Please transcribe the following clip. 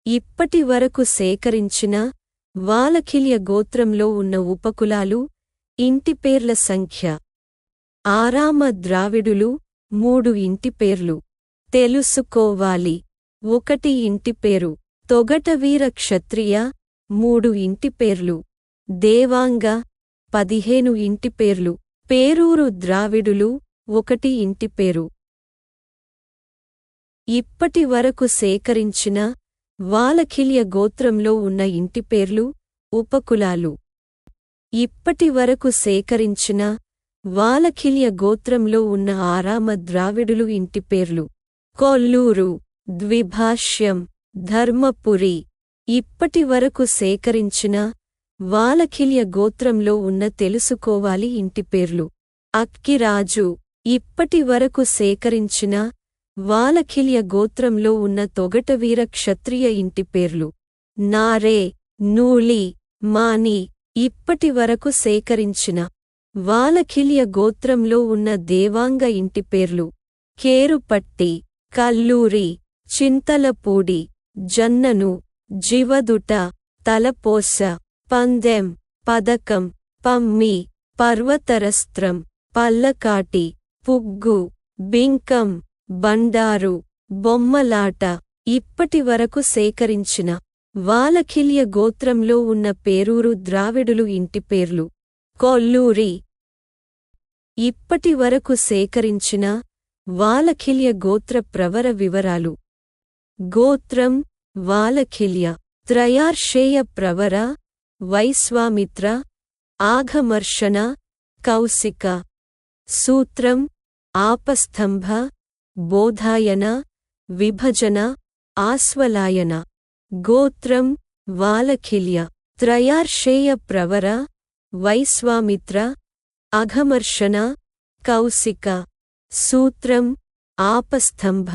ఇప్పటి వరకు సేకరించిన వాలఖిల్య గోత్రంలో ఉన్న ఉపకులాలు ఇంటిపేర్ల సంఖ్య. ఆరామ ద్రావిడులు 3 ఇంటిపేర్లు తెలుసుకోవాలి. 1 ఇంటిపేరు తొగటవీర క్షత్రియ 3 ఇంటిపేర్లు దేవాంగ 15 ఇంటిపేర్లు పేరూరు ద్రావిడులు 1 ఇంటిపేరు. ఇప్పటి వరకు సేకరించిన వాలఖిల్య గోత్రంలో ఉన్న ఇంటిపేర్లు ఉపకులాలు. ఇప్పటి వరకు సేకరించిన వాలఖిల్య గోత్రంలో ఉన్న ఆరామ ద్రావిడులు ఇంటిపేర్లు కొల్లూరు, ద్విభాష్యం, ధర్మపురి. ఇప్పటి వరకు సేకరించిన వాలఖిల్య గోత్రంలో ఉన్న తెలుసుకోవాలి ఇంటిపేర్లు అక్కిరాజు. ఇప్పటి వరకు సేకరించిన వాలఖిల్య గోత్రంలో ఉన్న తొగటవీర క్షత్రియ ఇంటిపేర్లు నారే, నూలి, మాని. ఇప్పటి వరకు సేకరించిన వాలఖిల్య గోత్రంలో ఉన్న దేవాంగ ఇంటిపేర్లు కేరుపట్టి, కల్లూరి, చింతలపూడి, జన్నను, జివదుట, తలపోస, పందెం, పదకం, పమ్మి, పర్వతరస్త్రం, పల్లకాటి, పుగ్గు, బింకం, బండారు, బొమ్మలాట. ఇప్పటి వరకు సేకరించిన వాలఖిల్య గోత్రంలో ఉన్న పేరూరు ద్రావిడులు ఇంటిపేర్లు కొల్లూరి. ఇప్పటి వరకు సేకరించిన వాలఖిల్య గోత్ర ప్రవర వివరాలు. గోత్రం వాలఖిల్య. త్రయార్షేయ ప్రవర వైశ్వామిత్ర, ఆఘమర్షణ, కౌశిక. సూత్రం ఆపస్తంభ, బోధాయన, విభజన, ఆస్వలాయన. గోత్రం వాలఖిల్య. త్రయార్షేయ ప్రవర వైశ్వామిత్ర, అఘమర్షణ, కౌశిక. సూత్రం ఆపస్తంభ.